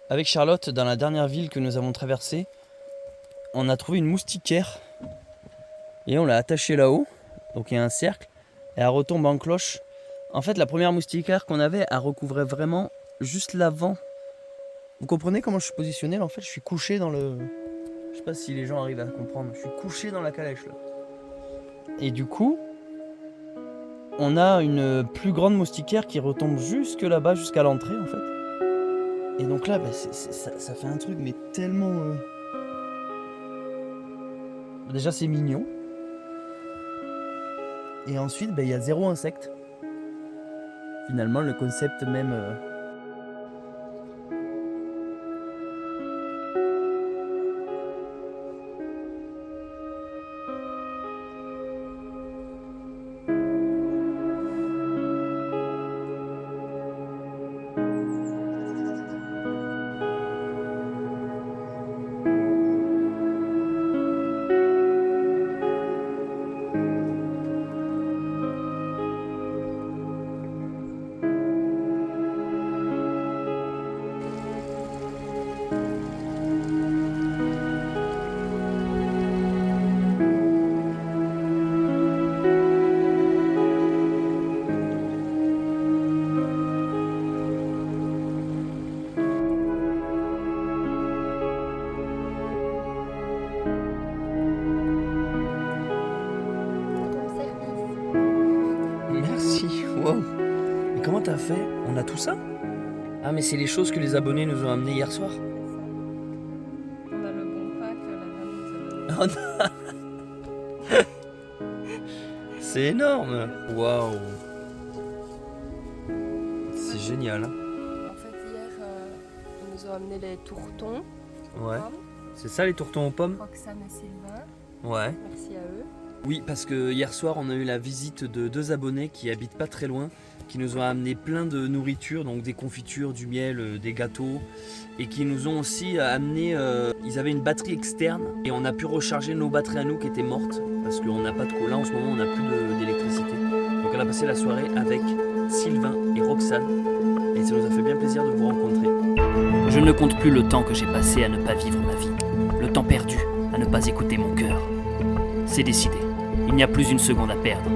Avec Charlotte, dans la dernière ville que nous avons traversée, on a trouvé une moustiquaire et on l'a attachée là-haut. Donc il y a un cercle et elle retombe en cloche. En fait, la première moustiquaire qu'on avait, elle recouvrait vraiment juste l'avant. Vous comprenez comment je suis positionné là? En fait, je suis couché dans le... Je sais pas si les gens arrivent à comprendre. Je suis couché dans la calèche là. Et du coup, on a une plus grande moustiquaire qui retombe jusque là-bas, jusqu'à l'entrée en fait. Et donc là, ça fait un truc mais tellement... Déjà c'est mignon. Et ensuite, il y a zéro insecte. Finalement, le concept même... Merci, wow. Et comment t'as fait? On a tout ça? Ah mais c'est les choses que les abonnés nous ont amenées hier soir. On a le bon pack, la dame nous a donné. Oh non. C'est énorme. Waouh. C'est génial. En fait, hier, ils nous ont amené les tourtons. Ouais. Pommes. C'est ça les tourtons aux pommes? Roxane et Sylvain. Ouais. Merci à eux. Oui, parce que hier soir, on a eu la visite de deux abonnés qui habitent pas très loin, qui nous ont amené plein de nourriture, donc des confitures, du miel, des gâteaux, et qui nous ont aussi amené, ils avaient une batterie externe, et on a pu recharger nos batteries à nous qui étaient mortes, parce qu'on n'a pas de cola en ce moment, on n'a plus d'électricité. Donc on a passé la soirée avec Sylvain et Roxane, et ça nous a fait bien plaisir de vous rencontrer. Je ne compte plus le temps que j'ai passé à ne pas vivre ma vie, le temps perdu à ne pas écouter mon cœur. C'est décidé. Il n'y a plus une seconde à perdre.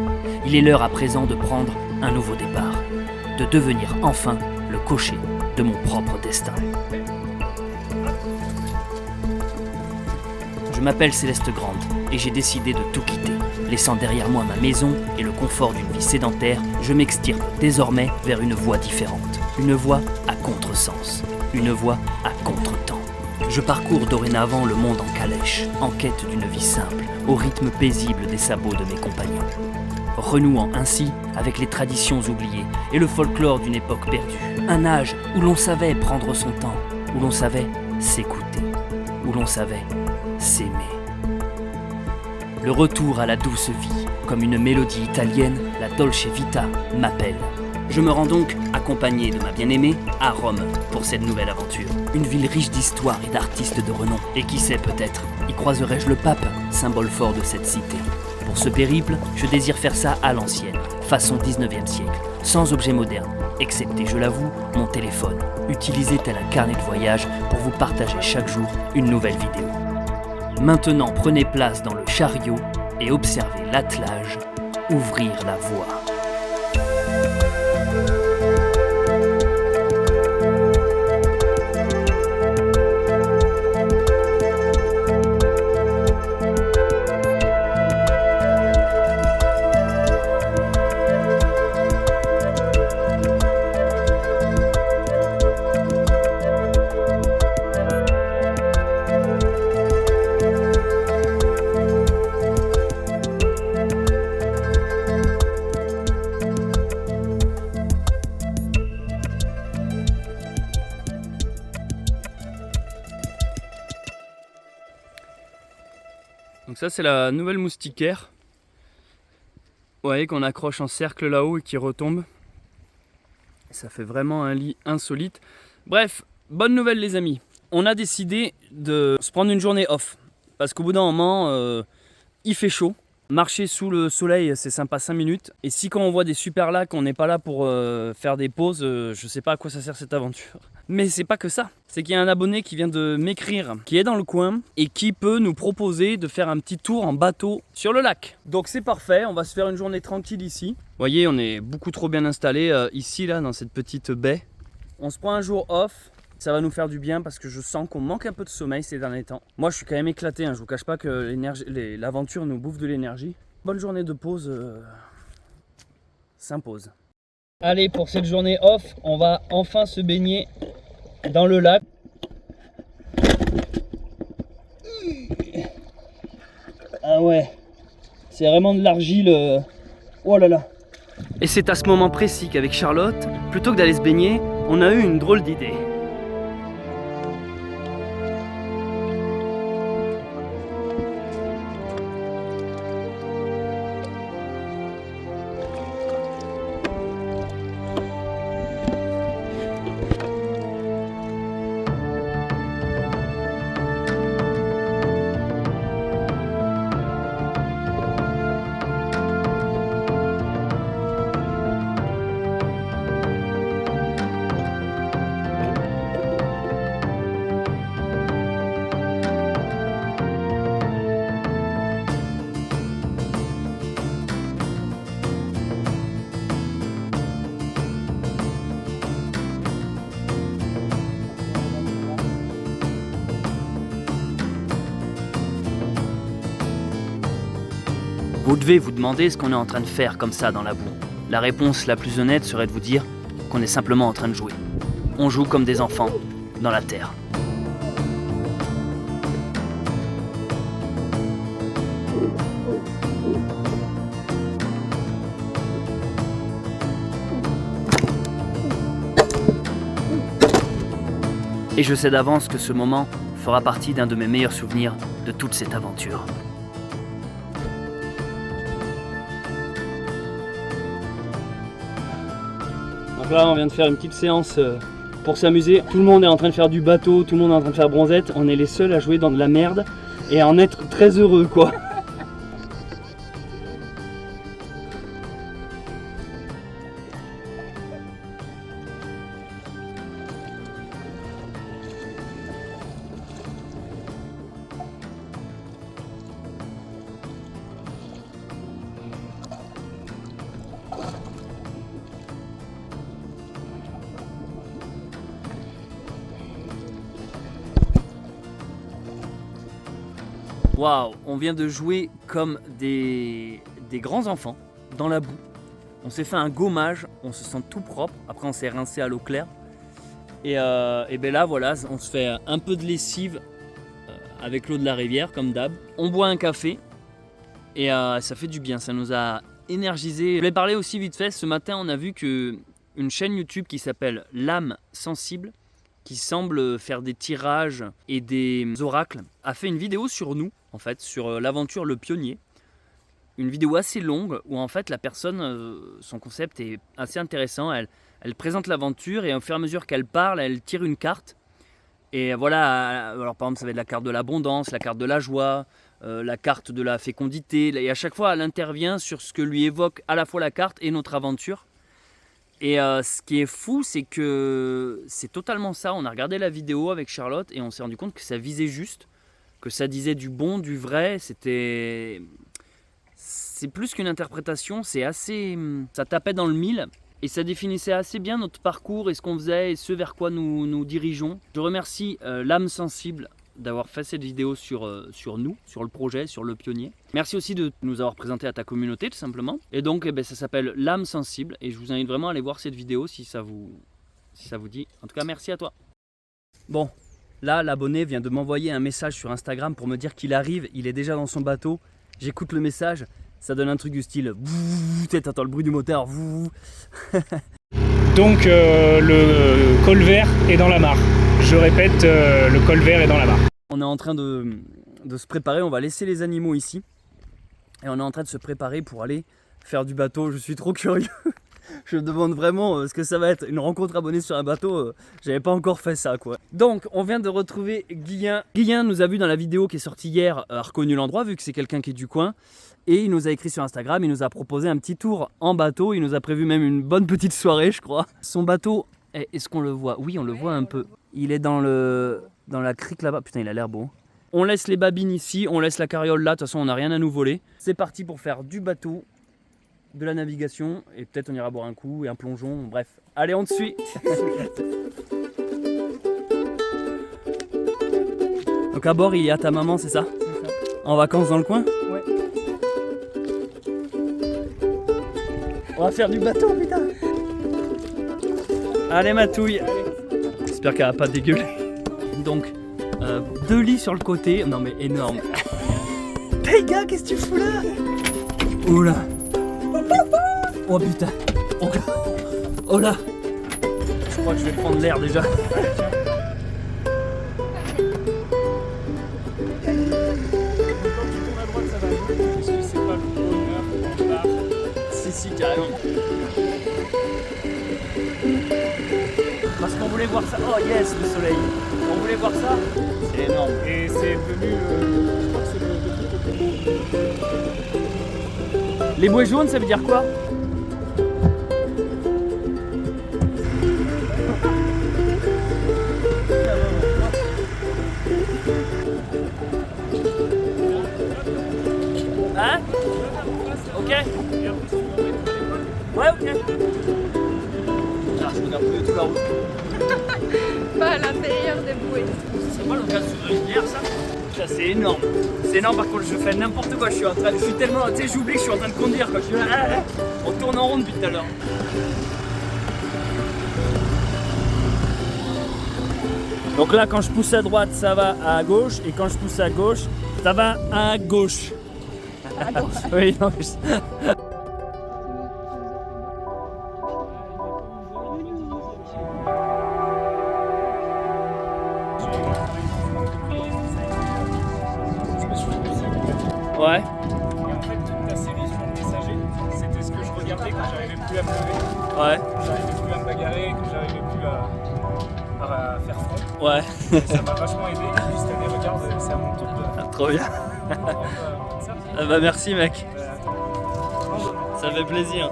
Il est l'heure à présent de prendre un nouveau départ, de devenir enfin le cocher de mon propre destin. Je m'appelle Céleste Grande et j'ai décidé de tout quitter. Laissant derrière moi ma maison et le confort d'une vie sédentaire, je m'extirpe désormais vers une voie différente. Une voie à contresens. Une voie à contretemps. Je parcours dorénavant le monde en calèche, en quête d'une vie simple, au rythme paisible des sabots de mes compagnons. Renouant ainsi avec les traditions oubliées et le folklore d'une époque perdue. Un âge où l'on savait prendre son temps, où l'on savait s'écouter, où l'on savait s'aimer. Le retour à la douce vie, comme une mélodie italienne, la Dolce Vita m'appelle. Je me rends donc, accompagné de ma bien-aimée, à Rome pour cette nouvelle aventure. Une ville riche d'histoire et d'artistes de renom. Et qui sait peut-être, y croiserai-je le pape, symbole fort de cette cité. Pour ce périple, je désire faire ça à l'ancienne, façon 19e siècle, sans objet moderne, excepté, je l'avoue, mon téléphone, utilisé tel un carnet de voyage pour vous partager chaque jour une nouvelle vidéo. Maintenant, prenez place dans le chariot et observez l'attelage ouvrir la voie. Donc ça c'est la nouvelle moustiquaire. Vous voyez qu'on accroche en cercle là-haut et qui retombe. Ça fait vraiment un lit insolite. Bref, bonne nouvelle les amis. On a décidé de se prendre une journée off. Parce qu'au bout d'un moment, il fait chaud. Marcher sous le soleil, c'est sympa 5 minutes. Et si quand on voit des super lacs, on n'est pas là pour faire des pauses, je sais pas à quoi ça sert cette aventure. Mais c'est pas que ça. C'est qu'il y a un abonné qui vient de m'écrire, qui est dans le coin et qui peut nous proposer de faire un petit tour en bateau sur le lac. Donc c'est parfait, on va se faire une journée tranquille ici. Vous voyez, on est beaucoup trop bien installé ici, là, dans cette petite baie. On se prend un jour off. Ça va nous faire du bien parce que je sens qu'on manque un peu de sommeil ces derniers temps. Moi je suis quand même éclaté, hein. Je vous cache pas que l'aventure nous bouffe de l'énergie. Bonne journée de pause s'impose. Allez, pour cette journée off, on va enfin se baigner dans le lac. Ah ouais, c'est vraiment de l'argile. Oh là là. Et c'est à ce moment précis qu'avec Charlotte, plutôt que d'aller se baigner, on a eu une drôle d'idée. Vous devez vous demander ce qu'on est en train de faire comme ça dans la boue. La réponse la plus honnête serait de vous dire qu'on est simplement en train de jouer. On joue comme des enfants dans la terre. Et je sais d'avance que ce moment fera partie d'un de mes meilleurs souvenirs de toute cette aventure. Donc là on vient de faire une petite séance pour s'amuser. Tout le monde est en train de faire du bateau, tout le monde est en train de faire bronzette. On est les seuls à jouer dans de la merde et à en être très heureux quoi. Waouh, on vient de jouer comme des grands enfants dans la boue. On s'est fait un gommage, on se sent tout propre. Après on s'est rincé à l'eau claire. Et ben là voilà, on se fait un peu de lessive avec l'eau de la rivière comme d'hab. On boit un café et ça fait du bien, ça nous a énergisé. Je voulais parler aussi vite fait, ce matin on a vu une chaîne YouTube qui s'appelle L'âme sensible, qui semble faire des tirages et des oracles, a fait une vidéo sur nous, en fait, sur l'aventure Le Pionnier. Une vidéo assez longue où en fait la personne, son concept est assez intéressant. Elle présente l'aventure et au fur et à mesure qu'elle parle, elle tire une carte. Et voilà, alors par exemple ça va être la carte de l'abondance, la carte de la joie, la carte de la fécondité. Et à chaque fois elle intervient sur ce que lui évoque à la fois la carte et notre aventure. Et ce qui est fou, c'est que c'est totalement ça. On a regardé la vidéo avec Charlotte et on s'est rendu compte que ça visait juste, que ça disait du bon, du vrai. C'est plus qu'une interprétation, ça tapait dans le mille et ça définissait assez bien notre parcours et ce qu'on faisait et ce vers quoi nous dirigeons. Je remercie l'âme sensible d'avoir fait cette vidéo sur nous, sur le projet, sur Le Pionnier. Merci aussi de nous avoir présenté à ta communauté tout simplement. Et donc ça s'appelle L'âme sensible et je vous invite vraiment à aller voir cette vidéo si ça vous dit. En tout cas merci à toi. Bon, là l'abonné vient de m'envoyer un message sur Instagram pour me dire qu'il arrive, il est déjà dans son bateau. J'écoute le message, ça donne un truc du style t'entends le bruit du moteur. Donc le colvert est dans la mare. Je répète, le colvert est dans la mare. On est en train de se préparer, on va laisser les animaux ici. Et on est en train de se préparer pour aller faire du bateau, je suis trop curieux. Je me demande vraiment ce que ça va être. Une rencontre abonnée sur un bateau, j'avais pas encore fait ça quoi. Donc on vient de retrouver Guillain. Guillain nous a vu dans la vidéo qui est sortie hier, a reconnu l'endroit vu que c'est quelqu'un qui est du coin. Et il nous a écrit sur Instagram, il nous a proposé un petit tour en bateau. Il nous a prévu même une bonne petite soirée je crois. Son bateau, est-ce qu'on le voit? Oui on le voit un peu. Il est dans la crique là-bas. Putain il a l'air beau. On laisse les babines ici, on laisse la carriole là. De toute façon on n'a rien à nous voler. C'est parti pour faire du bateau, de la navigation et peut-être on ira boire un coup et un plongeon, bref. Allez, on te suit. Donc à bord, il y a ta maman, c'est ça? C'est ça. En vacances dans le coin? Ouais. On va faire du bateau, putain. Allez, Matouille. J'espère qu'elle va pas dégueuler. Donc, 2 lits sur le côté. Non mais énorme. Hey gars, qu'est-ce que tu fous là? Oula. Oh putain. Oh là. Je crois que je vais prendre l'air déjà. Quand tu tournes à droite, ça va mieux. Parce que c'est pas le bonheur en bas. Si, carrément. Parce qu'on voulait voir ça. Oh yes, le soleil. On voulait voir ça. C'est énorme. Et c'est devenu, je crois que c'est le truc le plus. Les bouées jaunes, ça veut dire quoi? Hein? Ok. Ouais, ok. Ah, je regarde plus tout la route. Pas à l'intérieur des bouées. C'est pas l'occasion de rivière ça? Ça c'est énorme. C'est énorme par contre je fais n'importe quoi. Je suis tellement. Tu sais j'oublie que je suis en train de conduire quand je suis là. On tourne en rond depuis tout à l'heure. Donc là quand je pousse à droite ça va à gauche et quand je pousse à gauche ça va à gauche. À gauche. Oui non mais... Ouais. Et en fait, toute ta série sur le messager, c'était ce que je regardais quand j'arrivais plus à me lever, Ouais. quand j'arrivais plus à me bagarrer, que j'arrivais plus à faire front. Ouais. Et ça m'a vachement aidé. Et puis cette année, regarde, c'est à mon tour de Trop bien. prendre ça. Ah bah merci mec. Attends. Ça fait plaisir.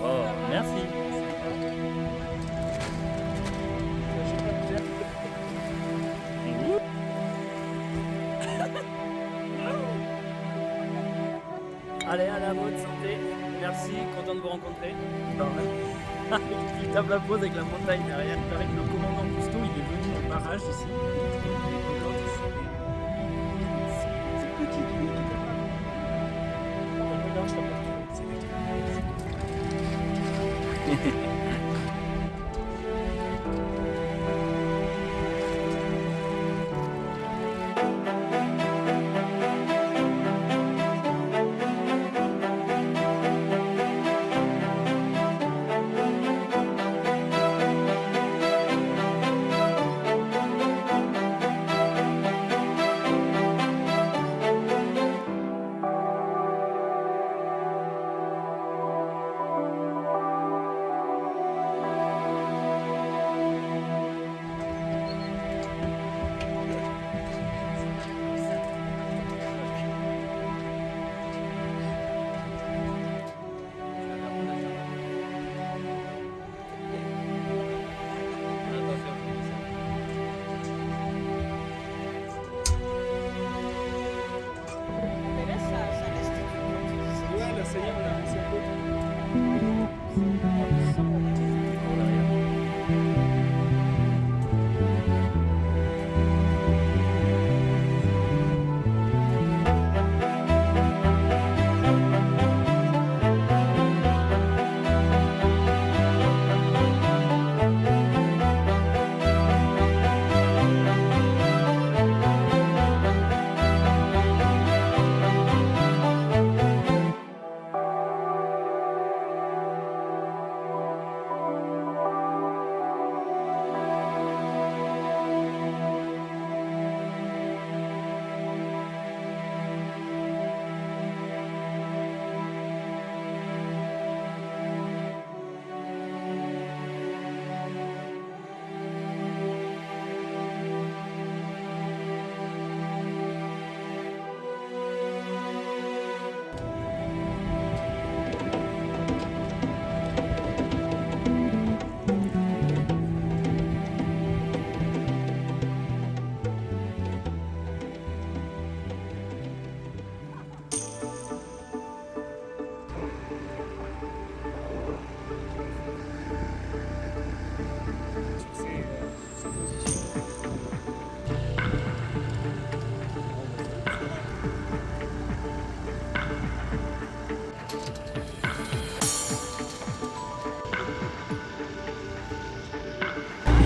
Oh, merci. Allez, à la bonne santé. Merci, content de vous rencontrer. Il tape la pause avec la montagne derrière. Il paraît que le commandant Cousteau, il est venu au barrage ici. Et que l'autre, c'est des petites trucs. Regarde, je t'en parle. C'est des trucs.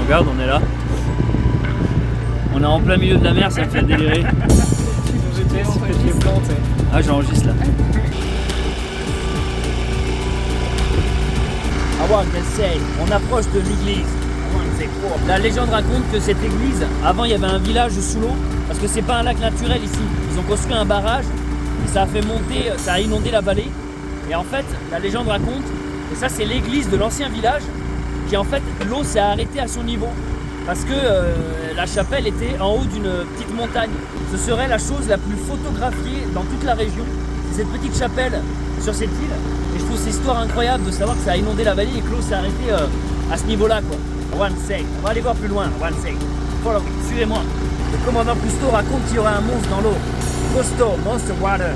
Regarde, on est là. On est en plein milieu de la mer, ça me fait délirer. Ah, j'enregistre là. On approche de l'église. La légende raconte que cette église, avant il y avait un village sous l'eau, parce que c'est pas un lac naturel ici. Ils ont construit un barrage et ça a fait monter, ça a inondé la vallée. Et en fait, la légende raconte que ça c'est l'église de l'ancien village, qui en fait l'eau s'est arrêtée à son niveau. Parce que la chapelle était en haut d'une petite montagne. Ce serait la chose la plus photographiée dans toute la région. C'est cette petite chapelle sur cette île. Et je trouve cette histoire incroyable de savoir que ça a inondé la vallée et que l'eau s'est arrêtée à ce niveau-là, quoi. One sec. On va aller voir plus loin. One sec. Follow me. Suivez-moi. Le commandant Cousteau raconte qu'il y aura un monstre dans l'eau. Cousteau, monster water.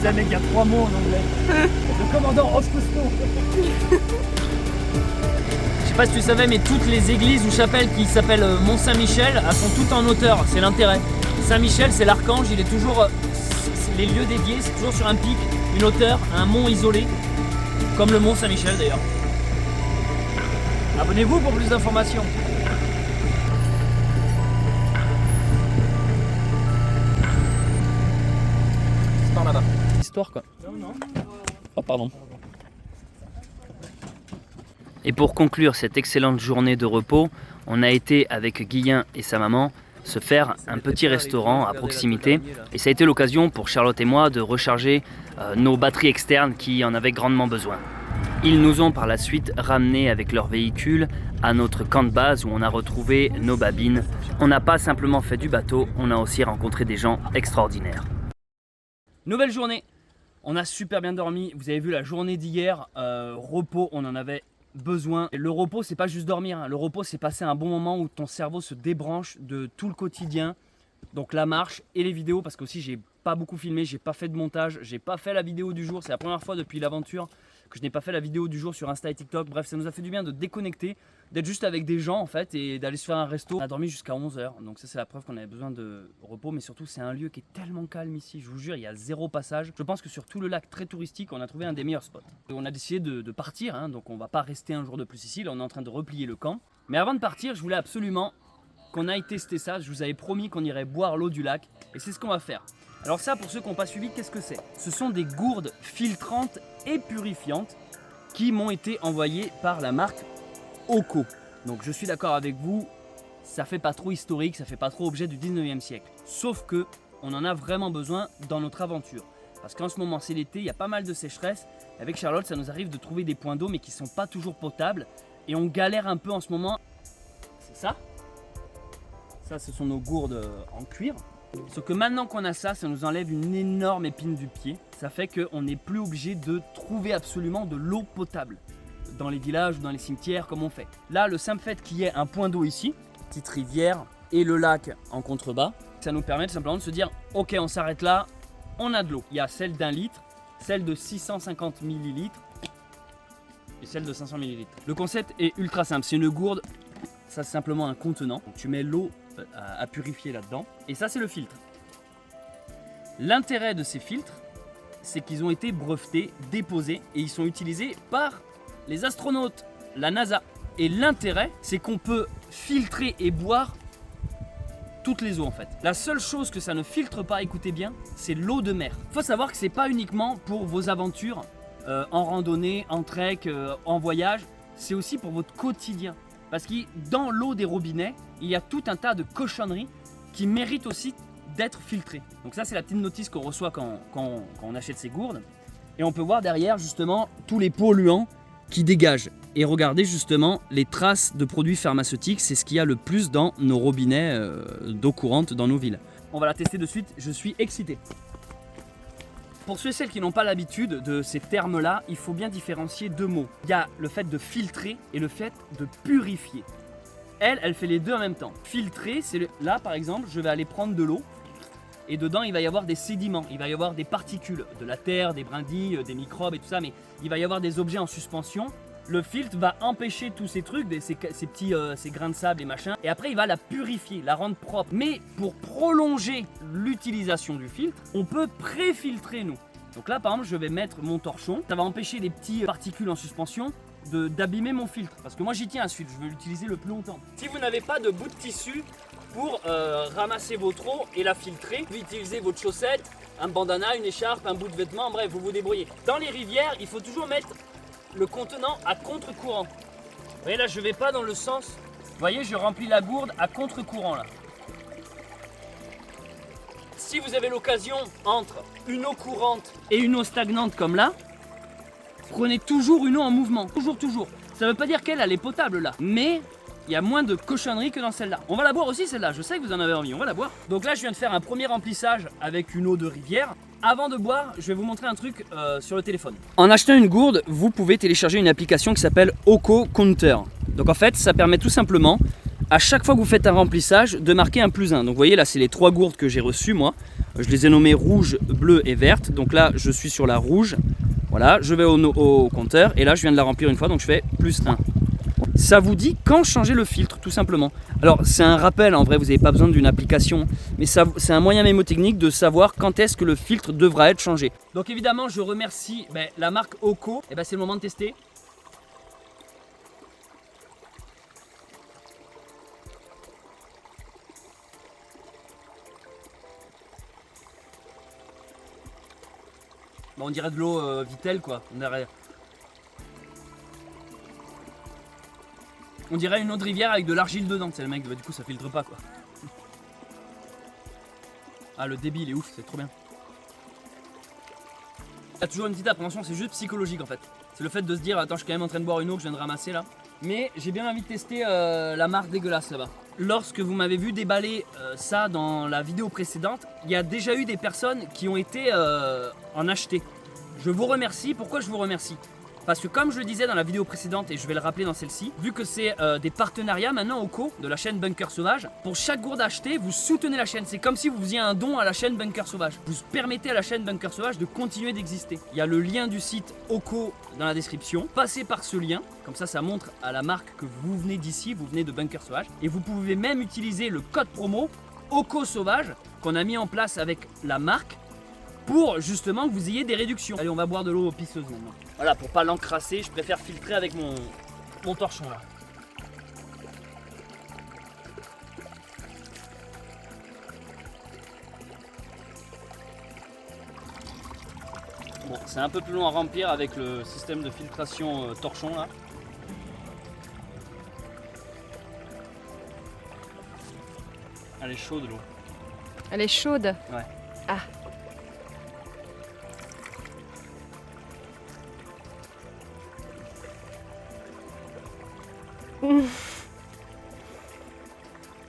C'est mec, il y a 3 mots en anglais. Le commandant of Cousteau. Je sais pas si tu savais, mais toutes les églises ou chapelles qui s'appellent Mont-Saint-Michel, elles sont toutes en hauteur. C'est l'intérêt. Saint-Michel, c'est l'archange. Il est toujours. Les lieux dédiés, c'est toujours sur un pic, une hauteur, un mont isolé, comme le mont Saint-Michel d'ailleurs. Abonnez-vous pour plus d'informations. C'est par là-bas. Histoire quoi. Oh pardon. Et pour conclure cette excellente journée de repos, on a été avec Guillain et sa maman se faire un petit restaurant à proximité et ça a été l'occasion pour Charlotte et moi de recharger nos batteries externes qui en avaient grandement besoin. Ils nous ont par la suite ramenés avec leur véhicule à notre camp de base où on a retrouvé nos babines. On n'a pas simplement fait du bateau, on a aussi rencontré des gens extraordinaires. Nouvelle journée, on a super bien dormi, vous avez vu la journée d'hier, repos, on en avait besoin. Et le repos, c'est pas juste dormir, hein. Le repos, c'est passer un bon moment où ton cerveau se débranche de tout le quotidien. Donc la marche et les vidéos, parce qu'aussi j'ai pas beaucoup filmé, j'ai pas fait de montage, j'ai pas fait la vidéo du jour. C'est la première fois depuis l'aventure que je n'ai pas fait la vidéo du jour sur Insta et TikTok. Bref, ça nous a fait du bien de déconnecter, d'être juste avec des gens en fait et d'aller se faire un resto. On a dormi jusqu'à 11h, donc ça c'est la preuve qu'on avait besoin de repos. Mais surtout, c'est un lieu qui est tellement calme ici, je vous jure, il y a 0 passage. Je pense que sur tout le lac très touristique, on a trouvé un des meilleurs spots. Et on a décidé de partir, hein, donc on va pas rester un jour de plus ici. Là, on est en train de replier le camp. Mais avant de partir, je voulais absolument qu'on aille tester ça. Je vous avais promis qu'on irait boire l'eau du lac et c'est ce qu'on va faire. Alors ça, pour ceux qui n'ont pas suivi, qu'est-ce que c'est? Ce sont des gourdes filtrantes et purifiantes qui m'ont été envoyées par la marque Oco. Donc je suis d'accord avec vous, ça fait pas trop historique, ça fait pas trop objet du 19e siècle. Sauf que on en a vraiment besoin dans notre aventure. Parce qu'en ce moment c'est l'été, il y a pas mal de sécheresse. Avec Charlotte, ça nous arrive de trouver des points d'eau mais qui sont pas toujours potables. Et on galère un peu en ce moment. C'est ça. Ça, ce sont nos gourdes en cuir. Sauf que maintenant qu'on a ça, ça nous enlève une énorme épine du pied. Ça fait qu'on n'est plus obligé de trouver absolument de l'eau potable dans les villages ou dans les cimetières comme on fait. Là, le simple fait qu'il y ait un point d'eau ici, petite rivière et le lac en contrebas, ça nous permet tout simplement de se dire ok, on s'arrête là, on a de l'eau. Il y a celle d'1 litre, celle de 650 ml et celle de 500 ml. Le concept est ultra simple, c'est une gourde, ça c'est simplement un contenant. Donc, tu mets l'eau à purifier là-dedans et ça c'est le filtre. L'intérêt de ces filtres, c'est qu'ils ont été brevetés, déposés et ils sont utilisés par les astronautes, la NASA. Et l'intérêt, c'est qu'on peut filtrer et boire toutes les eaux en fait. La seule chose que ça ne filtre pas, écoutez bien, c'est l'eau de mer. Il faut savoir que c'est pas uniquement pour vos aventures en randonnée, en trek, en voyage, c'est aussi pour votre quotidien. Parce que dans l'eau des robinets, il y a tout un tas de cochonneries qui méritent aussi d'être filtrées. Donc ça, c'est la petite notice qu'on reçoit quand on achète ces gourdes. Et on peut voir derrière justement tous les polluants qui dégagent. Et regardez justement les traces de produits pharmaceutiques, c'est ce qu'il y a le plus dans nos robinets d'eau courante dans nos villes. On va la tester de suite, je suis excité. Pour ceux et celles qui n'ont pas l'habitude de ces termes-là, il faut bien différencier 2 mots. Il y a le fait de filtrer et le fait de purifier. Elle fait les deux en même temps. Filtrer, c'est là par exemple, je vais aller prendre de l'eau et dedans il va y avoir des sédiments, il va y avoir des particules, de la terre, des brindilles, des microbes et tout ça, mais il va y avoir des objets en suspension. Le filtre va empêcher tous ces trucs, ces grains de sable et machin, et après il va la purifier, la rendre propre. Mais pour prolonger l'utilisation du filtre, on peut pré-filtrer nous. Donc là par exemple je vais mettre mon torchon, ça va empêcher les petites particules en suspension d'abîmer mon filtre. Parce que moi j'y tiens à ce filtre, je veux l'utiliser le plus longtemps. Si vous n'avez pas de bout de tissu pour ramasser votre eau et la filtrer, vous utilisez votre chaussette, un bandana, une écharpe, un bout de vêtement, bref, vous vous débrouillez. Dans les rivières, il faut toujours mettre le contenant à contre-courant. Vous voyez là, je vais pas dans le sens. Vous voyez, je remplis la gourde à contre-courant là. Si vous avez l'occasion entre une eau courante et une eau stagnante comme là, prenez toujours une eau en mouvement. Toujours. Ça veut pas dire qu'elle est potable là, mais il y a moins de cochonneries que dans celle-là. On va la boire aussi celle-là, je sais que vous en avez envie, on va la boire. Donc là je viens de faire un premier remplissage avec une eau de rivière. Avant de boire, je vais vous montrer un truc sur le téléphone. En achetant une gourde, vous pouvez télécharger une application qui s'appelle Oko Counter. Donc en fait, ça permet tout simplement, à chaque fois que vous faites un remplissage, de marquer un +1. Donc vous voyez là, c'est les 3 gourdes que j'ai reçues moi. Je les ai nommées rouge, bleue et verte. Donc là, je suis sur la rouge. Voilà, je vais au compteur et là, je viens de la remplir une fois, donc je fais +1. Ça vous dit quand changer le filtre, tout simplement. Alors, c'est un rappel, en vrai, vous n'avez pas besoin d'une application, mais c'est un moyen mémotechnique de savoir quand est-ce que le filtre devra être changé. Donc évidemment, je remercie la marque Oko. Et c'est le moment de tester. On dirait de l'eau Vittel quoi. On dirait une eau de rivière avec de l'argile dedans. C'est le mec, du coup ça filtre pas quoi. Ah le débit il est ouf, c'est trop bien. Il y a toujours une petite appréhension, c'est juste psychologique en fait. C'est le fait de se dire attends je suis quand même en train de boire une eau que je viens de ramasser là. Mais j'ai bien envie de tester la marque dégueulasse là-bas. Lorsque vous m'avez vu déballer ça dans la vidéo précédente, il y a déjà eu des personnes qui ont été en acheter. Je vous remercie. Pourquoi je vous remercie ? Parce que comme je le disais dans la vidéo précédente et je vais le rappeler dans celle-ci, vu que c'est des partenariats maintenant Oko de la chaîne Bunker Sauvage, pour chaque gourde achetée, vous soutenez la chaîne. C'est comme si vous faisiez un don à la chaîne Bunker Sauvage. Vous permettez à la chaîne Bunker Sauvage de continuer d'exister. Il y a le lien du site Oko dans la description. Passez par ce lien, comme ça montre à la marque que vous venez d'ici, vous venez de Bunker Sauvage. Et vous pouvez même utiliser le code promo Oko Sauvage qu'on a mis en place avec la marque pour justement que vous ayez des réductions. Allez, on va boire de l'eau pisseuse maintenant. Voilà, pour pas l'encrasser, je préfère filtrer avec mon torchon là. Bon, c'est un peu plus long à remplir avec le système de filtration torchon là. Elle est chaude l'eau. Elle est chaude. Ouais. Ah.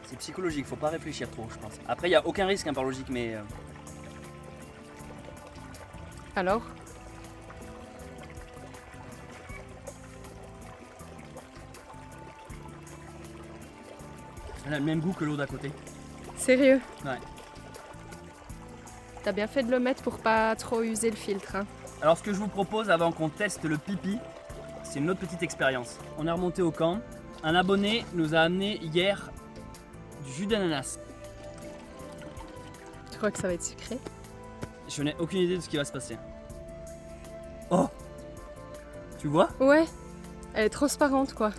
C'est psychologique, faut pas réfléchir trop, je pense. Après, il n'y a aucun risque par logique, mais. Alors ? Elle a le même goût que l'eau d'à côté. Sérieux ? Ouais. T'as bien fait de le mettre pour pas trop user le filtre. Hein. Alors, ce que je vous propose avant qu'on teste le pipi, c'est une autre petite expérience. On est remonté au camp. Un abonné nous a amené hier du jus d'ananas. Tu crois que ça va être sucré ? Je n'ai aucune idée de ce qui va se passer. Oh ! Tu vois ? Ouais. Elle est transparente quoi.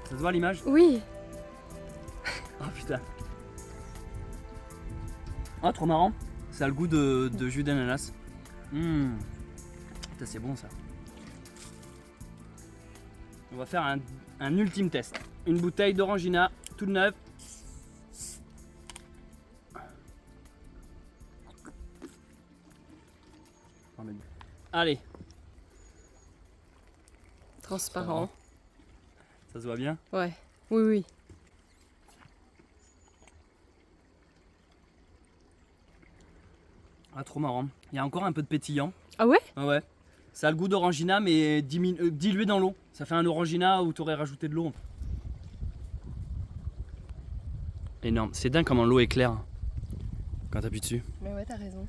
Ça se voit à l'image ? Oui. Oh putain. Oh, trop marrant. Ça a le goût de jus d'ananas. Putain, c'est bon ça. On va faire un ultime test. Une bouteille d'Orangina, toute neuve. Allez. Transparent. Ça se voit bien ? Ouais. Oui, oui. Ah, trop marrant. Il y a encore un peu de pétillant. Ah ouais ? Ah ouais. Ça a le goût d'Orangina mais dilué dans l'eau. Ça fait un Orangina où tu aurais rajouté de l'eau. Énorme. C'est dingue comment l'eau est claire quand t'appuies dessus. Mais ouais, t'as raison.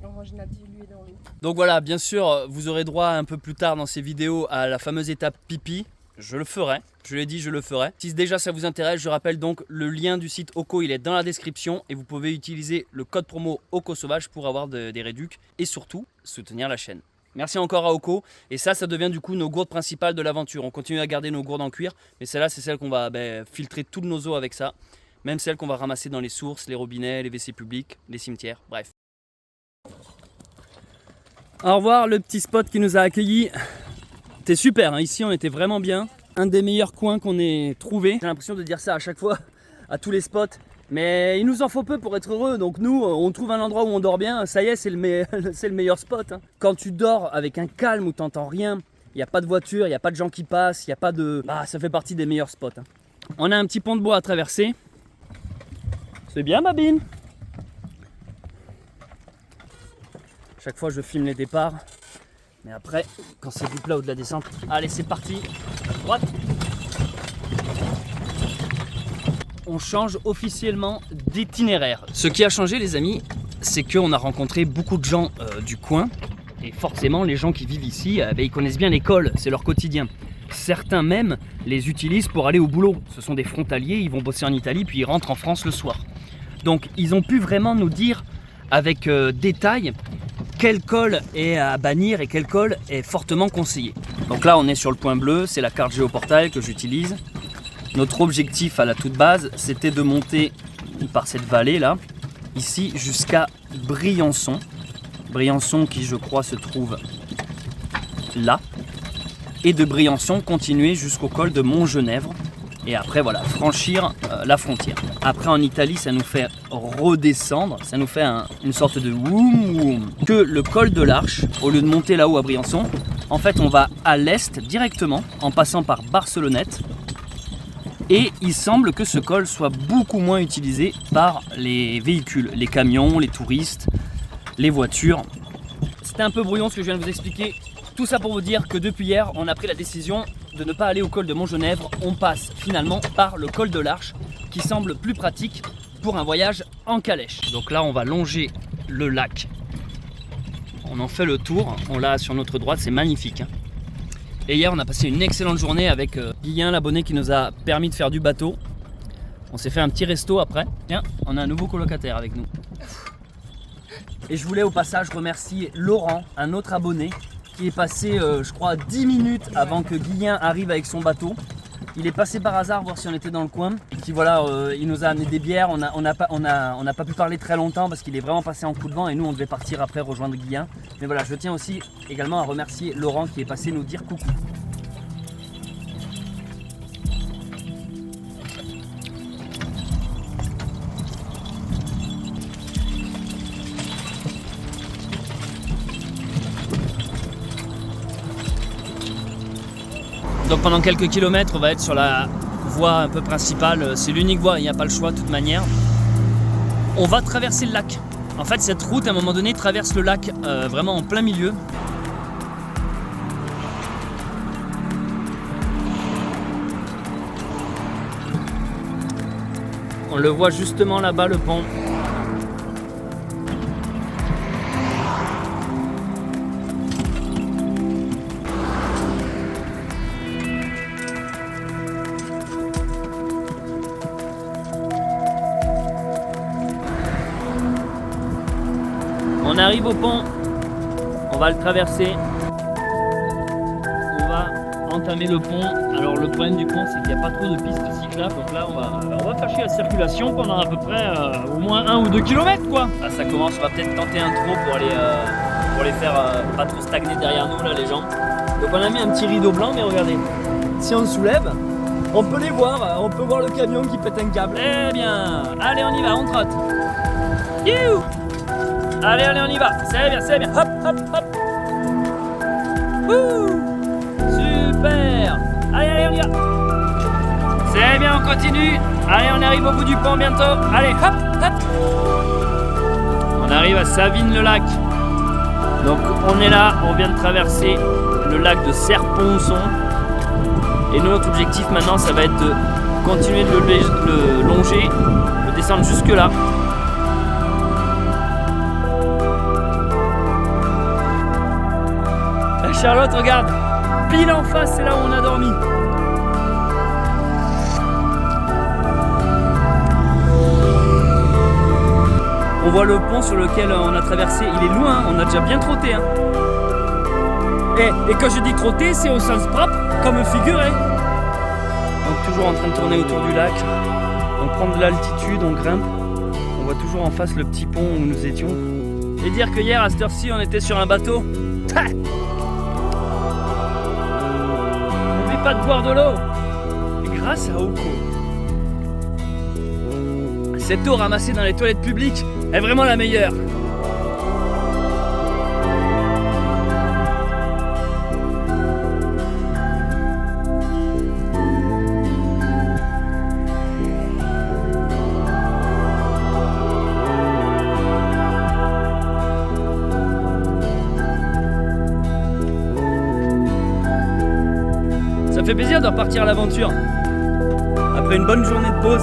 L'orangina dilué dans l'eau. Donc voilà, bien sûr, vous aurez droit un peu plus tard dans ces vidéos à la fameuse étape pipi. Je le ferai, je l'ai dit, je le ferai. Si déjà ça vous intéresse, je rappelle donc le lien du site Oko, il est dans la description et vous pouvez utiliser le code promo Oko Sauvage pour avoir des réducs et surtout soutenir la chaîne. Merci encore à Oko. Et ça devient du coup nos gourdes principales de l'aventure. On continue à garder nos gourdes en cuir, mais celle-là, c'est celle qu'on va filtrer toutes nos eaux avec ça. Même celles qu'on va ramasser dans les sources, les robinets, les WC publics, les cimetières, bref. Au revoir le petit spot qui nous a accueillis. C'était super, hein. Ici on était vraiment bien. Un des meilleurs coins qu'on ait trouvé. J'ai l'impression de dire ça à chaque fois, à tous les spots. Mais il nous en faut peu pour être heureux. Donc nous, on trouve un endroit où on dort bien. Ça y est, c'est le meilleur spot. Hein. Quand tu dors avec un calme où t'entends rien, il n'y a pas de voiture, il n'y a pas de gens qui passent, il n'y a pas de... Bah, ça fait partie des meilleurs spots. Hein. On a un petit pont de bois à traverser. C'est bien, Babine. Chaque fois, je filme les départs. Mais après, quand c'est du plat ou de la descente, allez, c'est parti. Droite. On change officiellement d'itinéraire. Ce qui a changé, les amis, c'est qu'on a rencontré beaucoup de gens du coin. Et forcément, les gens qui vivent ici, ils connaissent bien l'école, c'est leur quotidien. Certains même les utilisent pour aller au boulot. Ce sont des frontaliers, ils vont bosser en Italie, puis ils rentrent en France le soir. Donc, ils ont pu vraiment nous dire avec détail quel col est à bannir et quel col est fortement conseillé. Donc là, on est sur le point bleu, c'est la carte Géoportail que j'utilise. Notre objectif à la toute base, c'était de monter par cette vallée là, ici jusqu'à Briançon. Briançon qui, je crois, se trouve là. Et de Briançon, continuer jusqu'au col de Montgenèvre. Et après, voilà, franchir la frontière. Après, en Italie, ça nous fait redescendre, ça nous fait une sorte de woum woum. Que le col de l'Arche, au lieu de monter là-haut à Briançon, en fait, on va à l'est directement, en passant par Barcelonnette. Et il semble que ce col soit beaucoup moins utilisé par les véhicules, les camions, les touristes, les voitures. C'était un peu brouillon ce que je viens de vous expliquer. Tout ça pour vous dire que depuis hier, on a pris la décision de ne pas aller au col de Montgenèvre. On passe finalement par le col de l'Arche, qui semble plus pratique pour un voyage en calèche. Donc là, on va longer le lac. On en fait le tour. On l'a sur notre droite, c'est magnifique. Et hier, on a passé une excellente journée avec Guillain, l'abonné qui nous a permis de faire du bateau. On s'est fait un petit resto après. Tiens, on a un nouveau colocataire avec nous. Et je voulais au passage remercier Laurent, un autre abonné, qui est passé, je crois, 10 minutes avant que Guillain arrive avec son bateau. Il est passé par hasard voir si on était dans le coin. Et qui, voilà, il nous a amené des bières. On n'a pas pu parler très longtemps parce qu'il est vraiment passé en coup de vent et nous, on devait partir après rejoindre Guillain. Mais voilà, je tiens aussi également à remercier Laurent qui est passé nous dire coucou. Donc pendant quelques kilomètres, on va être sur la voie un peu principale. C'est l'unique voie, il n'y a pas le choix de toute manière. On va traverser le lac. En fait, cette route, à un moment donné, traverse le lac vraiment en plein milieu. On le voit justement là-bas, le pont. On arrive au pont, on va le traverser, on va entamer le pont. Alors le problème du pont, c'est qu'il n'y a pas trop de pistes cyclables, donc là on va faire chier la circulation pendant à peu près au moins 1 ou 2 km quoi. Là ça commence, on va peut-être tenter un trot pour les faire pas trop stagner derrière nous là les gens. Donc on a mis un petit rideau blanc, mais regardez, si on le soulève, on peut les voir, on peut voir le camion qui pète un câble. Eh bien, allez on y va, on trotte. Youhou! Allez, allez, on y va. C'est bien. Hop, hop, hop. Wouh! Super. Allez, on y va. C'est bien, on continue. Allez, on arrive au bout du pont bientôt. Allez, hop, hop. On arrive à Savines-le-Lac. Donc, on est là. On vient de traverser le lac de Serponçon. Et notre objectif maintenant, ça va être de continuer de le longer, de descendre jusque là. Charlotte, regarde, pile en face, c'est là où on a dormi. On voit le pont sur lequel on a traversé, il est loin, on a déjà bien trotté. Hein. Et quand je dis trotter, c'est au sens propre comme figuré. Donc toujours en train de tourner autour du lac. On prend de l'altitude, on grimpe. On voit toujours en face le petit pont où nous étions. Et dire que hier à cette heure-ci on était sur un bateau. N'oublie pas de boire de l'eau. Et grâce à Oko, cette eau ramassée dans les toilettes publiques est vraiment la meilleure. Ça fait plaisir de repartir à l'aventure après une bonne journée de pause.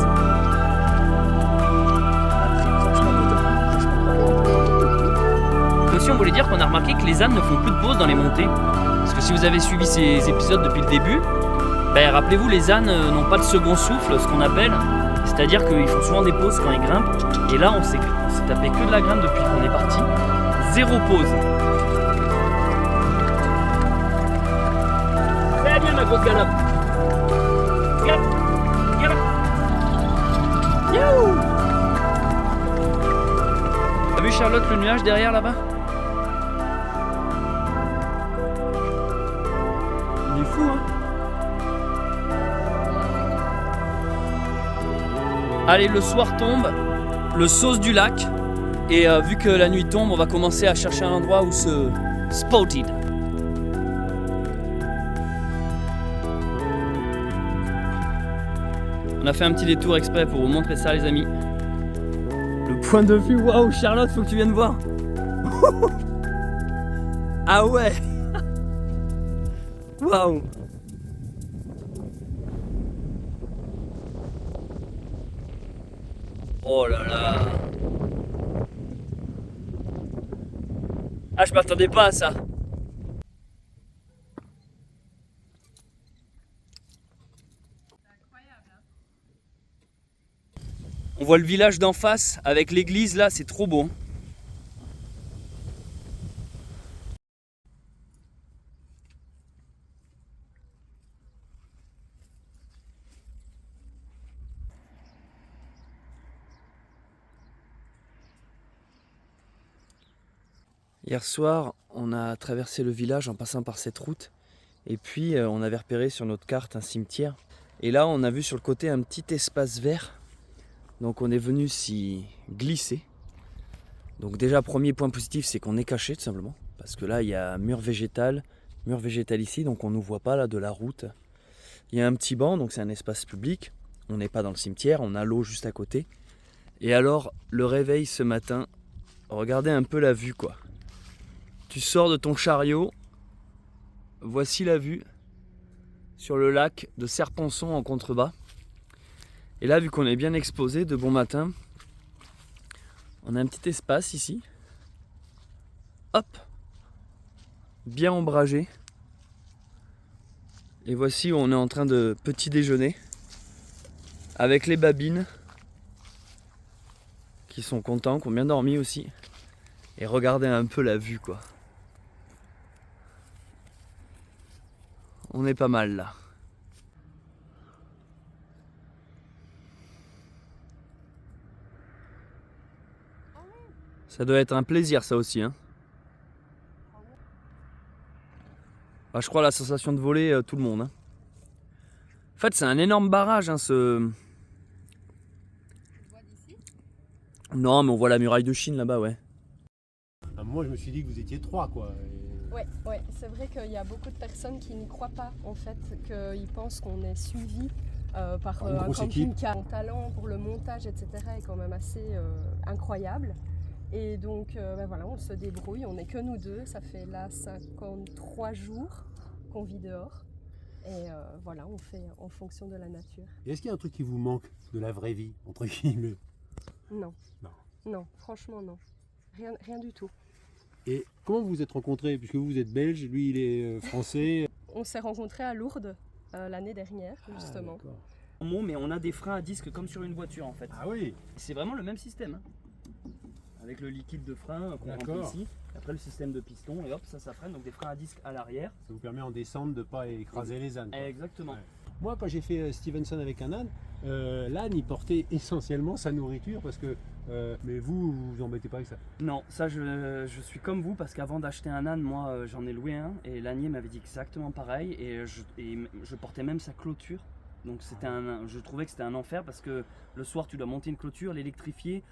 Aussi, on voulait dire qu'on a remarqué que les ânes ne font plus de pause dans les montées. Parce que si vous avez suivi ces épisodes depuis le début, rappelez-vous, les ânes n'ont pas de second souffle, ce qu'on appelle. C'est-à-dire qu'ils font souvent des pauses quand ils grimpent. Et là, on s'est tapé que de la grimpe depuis qu'on est parti. 0 pause. Très bien, ma grosse galope. Galope. Galope. Youhou. T'as vu, Charlotte, le nuage derrière là-bas? Il est fou, hein? Allez, le soir tombe, le sauce du lac. Et vu que la nuit tombe, on va commencer à chercher un endroit où se spotted. On a fait un petit détour exprès pour vous montrer ça, les amis. Le point de vue, waouh, Charlotte, faut que tu viennes voir. Ah ouais. Waouh. Oh là là. Ah, je m'attendais pas à ça. On voit le village d'en face avec l'église là, c'est trop beau. Hier soir, on a traversé le village en passant par cette route. Et puis, on avait repéré sur notre carte un cimetière. Et là, on a vu sur le côté un petit espace vert. Donc, on est venu s'y glisser. Donc, déjà, premier point positif, c'est qu'on est caché, tout simplement. Parce que là, il y a mur végétal ici. Donc, on ne nous voit pas là de la route. Il y a un petit banc, donc c'est un espace public. On n'est pas dans le cimetière, on a l'eau juste à côté. Et alors, le réveil ce matin, regardez un peu la vue, quoi. Tu sors de ton chariot, voici la vue sur le lac de Serponçon en contrebas. Et là, vu qu'on est bien exposé de bon matin, on a un petit espace ici. Hop, bien ombragé. Et voici où on est en train de petit déjeuner avec les babines qui sont contents, qui ont bien dormi aussi. Et regardez un peu la vue, quoi. On est pas mal là. Ça doit être un plaisir, ça aussi, hein. Bah, je crois la sensation de voler tout le monde, hein. En fait, c'est un énorme barrage, hein, ce... Non, mais on voit la muraille de Chine là-bas, ouais. Moi, je me suis dit que vous étiez 3, quoi. Ouais, c'est vrai qu'il y a beaucoup de personnes qui n'y croient pas, en fait, qu'ils pensent qu'on est suivi par Une un grosse camping équipe. qui a un talent pour le montage, etc. est quand même assez incroyable. Et donc, voilà, on se débrouille, on n'est que nous deux, ça fait là 53 jours qu'on vit dehors. Et voilà, on fait en fonction de la nature. Et est-ce qu'il y a un truc qui vous manque de la vraie vie, entre guillemets? Non. Non. Non, franchement non. Rien du tout. Et comment vous vous êtes rencontrés? Puisque vous êtes belge, lui il est français. On s'est rencontrés à Lourdes l'année dernière, justement. d'accord. Mais on a des freins à disque comme sur une voiture en fait. Ah oui. C'est vraiment le même système, hein. avec le liquide de frein qu'on remplit D'accord. ici. Après le système de piston et hop, ça freine, donc des freins à disque à l'arrière. Ça vous permet en descente de ne pas écraser les ânes. quoi. Exactement. Ouais. Moi, quand j'ai fait Stevenson avec un âne, l'âne il portait essentiellement sa nourriture parce que. Mais vous vous embêtez pas avec ça. Non, ça je suis comme vous parce qu'avant d'acheter un âne, moi j'en ai loué un et l'ânier m'avait dit exactement pareil et je portais même sa clôture. Donc je trouvais que c'était un enfer parce que le soir tu dois monter une clôture, l'électrifier,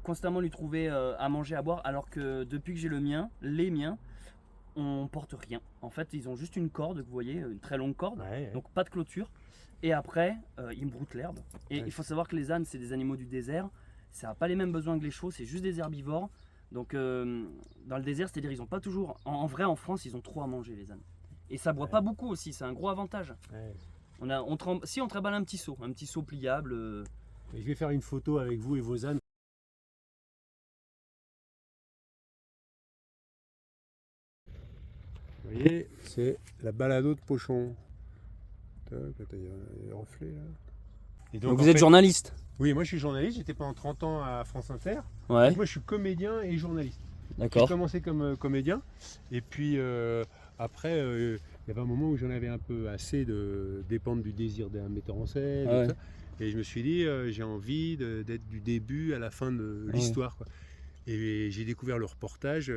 constamment lui trouver à manger, à boire, alors que depuis que j'ai les miens, on porte rien. En fait ils ont juste une corde, vous voyez, une très longue corde, Ouais. donc pas de clôture. Et après ils me broutent l'herbe. Et Ouais. il faut savoir que les ânes c'est des animaux du désert, ça n'a pas les mêmes besoins que les chevaux, c'est juste des herbivores. Donc dans le désert, c'est-à-dire ils ont pas toujours, en vrai en France ils ont trop à manger les ânes. Et ça boit pas beaucoup aussi, c'est un gros avantage. Ouais. Si on trimballe un petit seau pliable. Et je vais faire une photo avec vous et vos ânes. Vous voyez, c'est la balado de Pochon. Tac, attends, il y a un reflet là. Et Donc en vous êtes fait- journaliste? Oui, moi je suis journaliste, j'étais pendant 30 ans à France Inter. Ouais, Donc moi je suis comédien et journaliste. J'ai d'accord. commencé comme comédien et puis après il y avait un moment où j'en avais un peu assez de dépendre du désir d'un metteur en scène. Ah et ouais. tout ça. Et je me suis dit j'ai envie d'être du début à la fin de Ouais. l'histoire. Quoi. Et j'ai découvert le reportage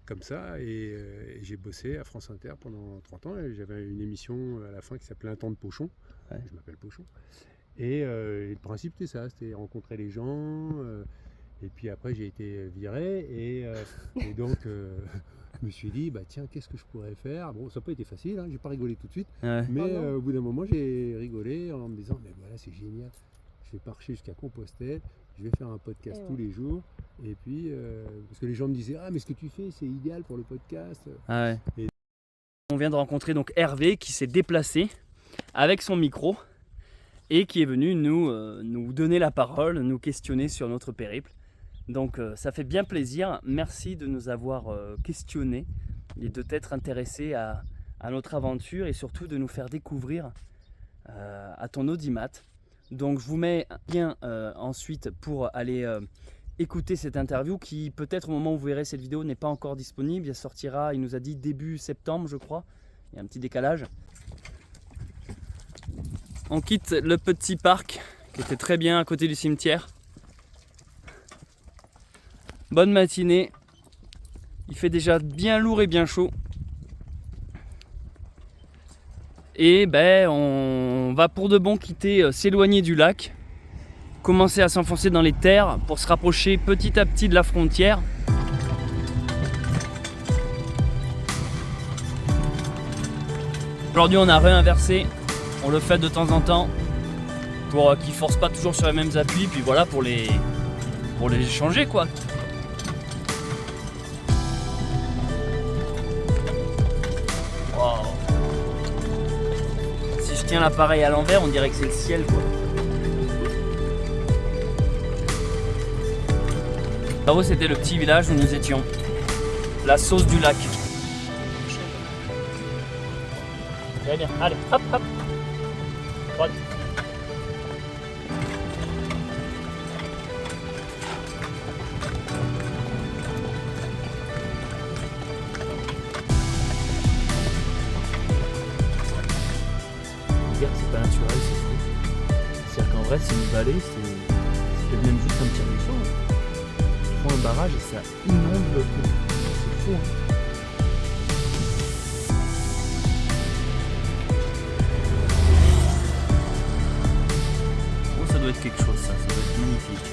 comme ça et j'ai bossé à France Inter pendant 30 ans. Et j'avais une émission à la fin qui s'appelait Un temps de Pochon. Ouais. Je m'appelle Pochon. Et le principe c'était ça, c'était rencontrer les gens. Et puis après j'ai été viré et donc je me suis dit bah tiens qu'est-ce que je pourrais faire. Bon ça n'a pas été facile, hein, j'ai pas rigolé tout de suite, Ouais. mais Ah non. au bout d'un moment j'ai rigolé en me disant mais voilà c'est génial, je vais marcher jusqu'à Compostelle, je vais faire un podcast Et tous ouais. les jours et puis parce que les gens me disaient ah mais ce que tu fais c'est idéal pour le podcast. Ah ouais. Et- On vient de rencontrer donc Hervé qui s'est déplacé avec son micro et qui est venu nous donner la parole, nous questionner sur notre périple. Donc ça fait bien plaisir. Merci de nous avoir questionnés et de t'être intéressé à notre aventure et surtout de nous faire découvrir à ton audimat. Donc je vous mets un lien ensuite pour aller écouter cette interview qui peut-être au moment où vous verrez cette vidéo n'est pas encore disponible. Elle sortira, il nous a dit début septembre je crois. Il y a un petit décalage. On quitte le petit parc qui était très bien à côté du cimetière. Bonne matinée. Il fait déjà bien lourd et bien chaud. Et ben on va pour de bon quitter, s'éloigner du lac, commencer à s'enfoncer dans les terres pour se rapprocher petit à petit de la frontière. Aujourd'hui on a réinversé, on le fait de temps en temps pour qu'ils ne forcent pas toujours sur les mêmes appuis, puis voilà pour les changer quoi. Wow. Si je tiens l'appareil à l'envers, on dirait que c'est le ciel quoi. Là-haut c'était le petit village où nous étions. La sauce du lac. Très bien, allez, hop, hop. Droite. C'est pas naturel, c'est fou. C'est-à-dire qu'en vrai, c'est une vallée, c'est même juste un petit ruisseau. Ils font un barrage et ça inonde le coup. C'est fou. Hein. Oh, ça doit être quelque chose, ça doit être magnifique.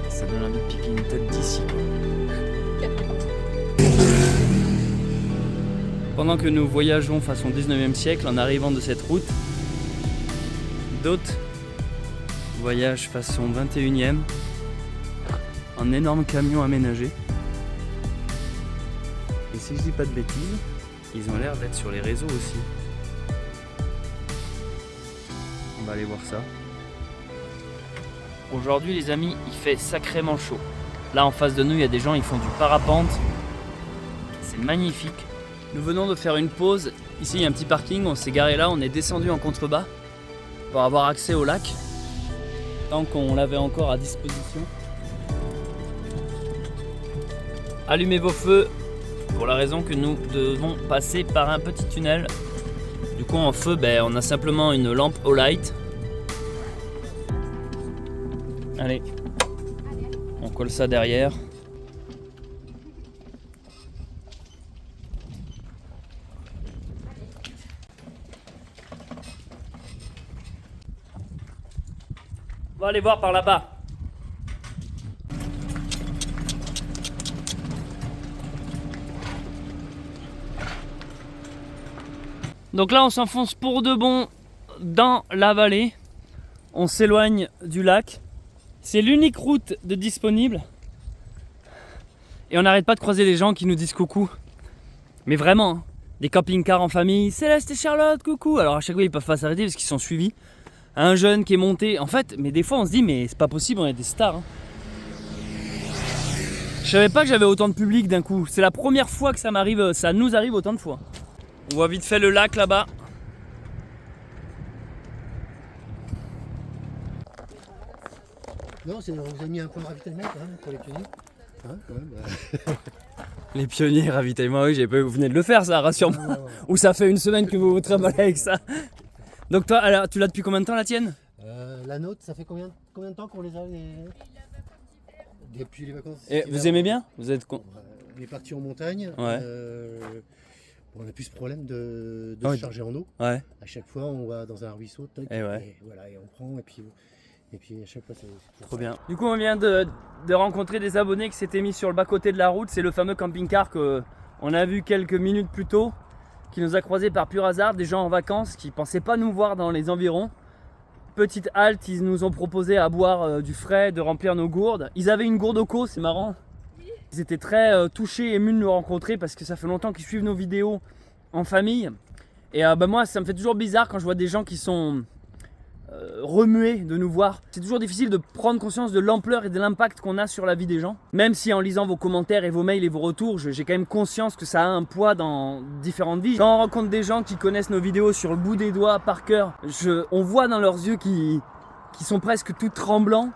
Ça donne envie de piquer une tête d'ici. Pendant que nous voyageons façon 19e siècle en arrivant de cette route, d'autres voyagent façon 21e en énorme camion aménagé. Et si je dis pas de bêtises, ils ont l'air d'être sur les réseaux aussi. On va aller voir ça. Aujourd'hui les amis, il fait sacrément chaud. Là en face de nous, il y a des gens, ils font du parapente. C'est magnifique. Nous venons de faire une pause. Ici, il y a un petit parking, on s'est garé là, on est descendu en contrebas pour avoir accès au lac. Tant qu'on l'avait encore à disposition. Allumez vos feux pour la raison que nous devons passer par un petit tunnel. Du coup en feu, on a simplement une lampe au light. Allez, on colle ça derrière. On va aller voir par là-bas. Donc là on s'enfonce pour de bon dans la vallée. On s'éloigne du lac. C'est l'unique route de disponible. Et on n'arrête pas de croiser des gens qui nous disent coucou. Mais vraiment, hein, des camping-cars en famille. Céleste et Charlotte, coucou. Alors à chaque fois ils peuvent pas s'arrêter parce qu'ils sont suivis. Un jeune qui est monté. En fait, mais des fois on se dit mais c'est pas possible, on est des stars. Hein. Je savais pas que j'avais autant de public d'un coup. C'est la première fois que ça m'arrive, ça nous arrive autant de fois. On voit vite fait le lac là-bas. Non, on vous a mis un peu de ravitaillement quand même pour les pionniers. Hein, quand même, Les pionniers ravitaillement, oui, j'ai pas, vous venez de le faire ça, rassure-moi. Ouais. Ou ça fait une semaine que vous vous trimballez avec ça. Donc toi, alors, tu l'as depuis combien de temps la tienne? La nôtre, ça fait combien de temps qu'on les a depuis les vacances. Et vous aimez bien? Vous êtes On est parti en montagne. Ouais. On a plus ce problème de Ouais. se charger en eau. Ouais. À chaque fois, on va dans un ruisseau, tac, Et ouais. voilà, et on prend, et puis à chaque fois, c'est Trop bien. Du coup, on vient de rencontrer des abonnés qui s'étaient mis sur le bas-côté de la route. C'est le fameux camping-car qu'on a vu quelques minutes plus tôt, qui nous a croisés par pur hasard, des gens en vacances qui ne pensaient pas nous voir dans les environs. Petite halte, ils nous ont proposé à boire du frais, de remplir nos gourdes. Ils avaient une gourde au co, c'est marrant. Ils étaient très touchés, émus de nous rencontrer parce que ça fait longtemps qu'ils suivent nos vidéos en famille. Et moi, ça me fait toujours bizarre quand je vois des gens qui sont remués de nous voir. C'est toujours difficile de prendre conscience de l'ampleur et de l'impact qu'on a sur la vie des gens. Même si en lisant vos commentaires et vos mails et vos retours, j'ai quand même conscience que ça a un poids dans différentes vies. Quand on rencontre des gens qui connaissent nos vidéos sur le bout des doigts par cœur, on voit dans leurs yeux qui sont presque tout tremblants.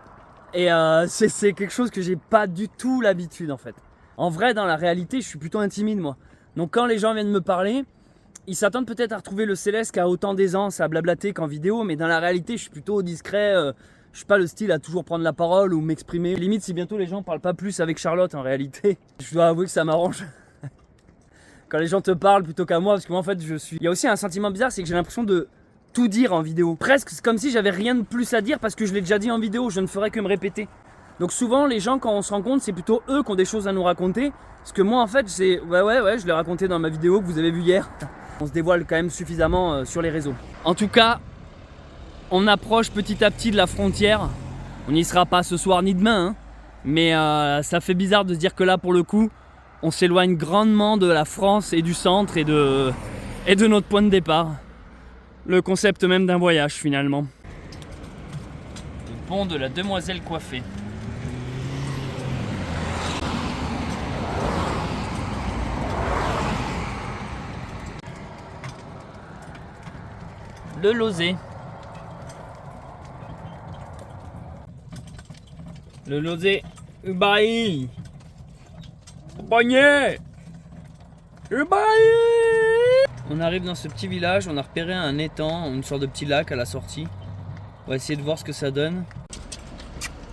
Et c'est quelque chose que j'ai pas du tout l'habitude en fait. En vrai, dans la réalité, je suis plutôt intimide moi. Donc quand les gens viennent me parler, ils s'attendent peut-être à retrouver le Céleste qui a autant d'aisance à blablater qu'en vidéo, mais dans la réalité, je suis plutôt discret. Je suis pas le style à toujours prendre la parole ou m'exprimer. Limite, si bientôt les gens parlent pas plus avec Charlotte en réalité, je dois avouer que ça m'arrange. Quand les gens te parlent plutôt qu'à moi, parce que moi en fait, il y a aussi un sentiment bizarre, c'est que j'ai l'impression de tout dire en vidéo. Presque c'est comme si j'avais rien de plus à dire parce que je l'ai déjà dit en vidéo, je ne ferais que me répéter. Donc souvent les gens quand on se rencontre c'est plutôt eux qui ont des choses à nous raconter. Parce que moi en fait c'est ouais je l'ai raconté dans ma vidéo que vous avez vue hier. On se dévoile quand même suffisamment sur les réseaux. En tout cas, on approche petit à petit de la frontière. On n'y sera pas ce soir ni demain, hein. Mais ça fait bizarre de se dire que là pour le coup, on s'éloigne grandement de la France et du centre et de notre point de départ. Le concept même d'un voyage finalement. Le pont de la Demoiselle Coiffée. Le Lozé. Le Lozé. Ubaï. Bagné. Ubaï. On arrive dans ce petit village, on a repéré un étang, une sorte de petit lac à la sortie. On va essayer de voir ce que ça donne.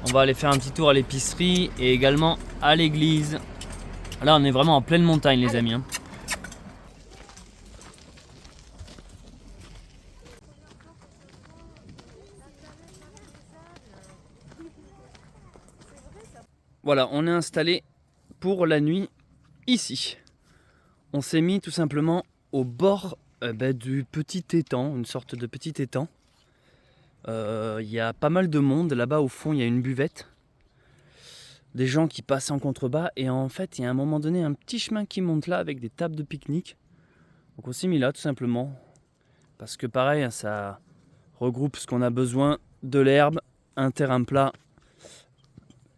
On va aller faire un petit tour à l'épicerie et également à l'église. Là on est vraiment en pleine montagne les amis. Hein. Voilà, on est installé pour la nuit ici. On s'est mis tout simplement au bord du petit étang, une sorte de petit étang. Il y a pas mal de monde, là-bas au fond il y a une buvette. Des gens qui passent en contrebas et en fait il y a à un moment donné un petit chemin qui monte là avec des tables de pique-nique. Donc on s'est mis là tout simplement. Parce que pareil, ça regroupe ce qu'on a besoin, de l'herbe, un terrain plat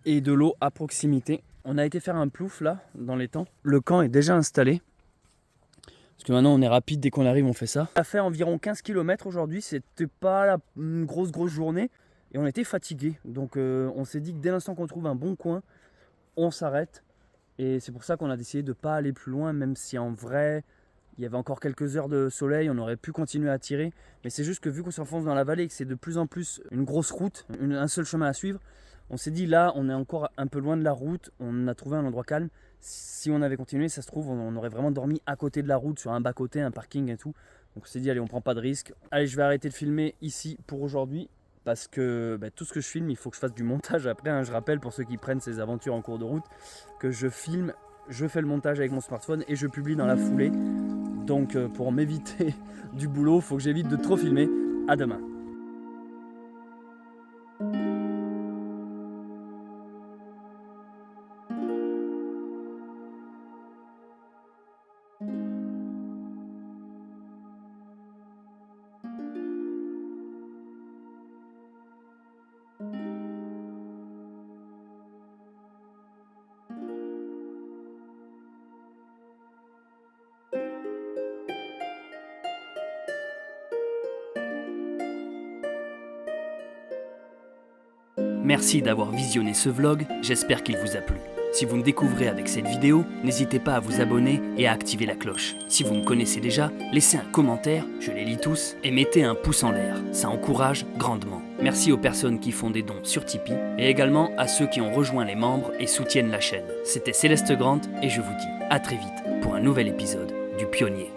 et de l'eau à proximité. On a été faire un plouf là, dans les temps. Le camp est déjà installé. Parce que maintenant on est rapide, dès qu'on arrive on fait ça. On a fait environ 15 km aujourd'hui, c'était pas une grosse journée. Et on était fatigué. Donc on s'est dit que dès l'instant qu'on trouve un bon coin, on s'arrête. Et c'est pour ça qu'on a décidé de ne pas aller plus loin, même si en vrai, il y avait encore quelques heures de soleil, on aurait pu continuer à tirer. Mais c'est juste que vu qu'on s'enfonce dans la vallée et que c'est de plus en plus une grosse route, un seul chemin à suivre, on s'est dit là, on est encore un peu loin de la route, on a trouvé un endroit calme. Si on avait continué, ça se trouve, on aurait vraiment dormi à côté de la route, sur un bas-côté, un parking et tout. Donc on s'est dit, allez, on prend pas de risque. Allez, je vais arrêter de filmer ici pour aujourd'hui. Parce que tout ce que je filme, il faut que je fasse du montage après. Hein. Je rappelle pour ceux qui prennent ces aventures en cours de route que je filme, je fais le montage avec mon smartphone et je publie dans la foulée. Donc pour m'éviter du boulot, il faut que j'évite de trop filmer. À demain. Merci d'avoir visionné ce vlog, j'espère qu'il vous a plu. Si vous me découvrez avec cette vidéo, n'hésitez pas à vous abonner et à activer la cloche. Si vous me connaissez déjà, laissez un commentaire, je les lis tous, et mettez un pouce en l'air, ça encourage grandement. Merci aux personnes qui font des dons sur Tipeee, et également à ceux qui ont rejoint les membres et soutiennent la chaîne. C'était Céleste Grant, et je vous dis à très vite pour un nouvel épisode du Pionnier.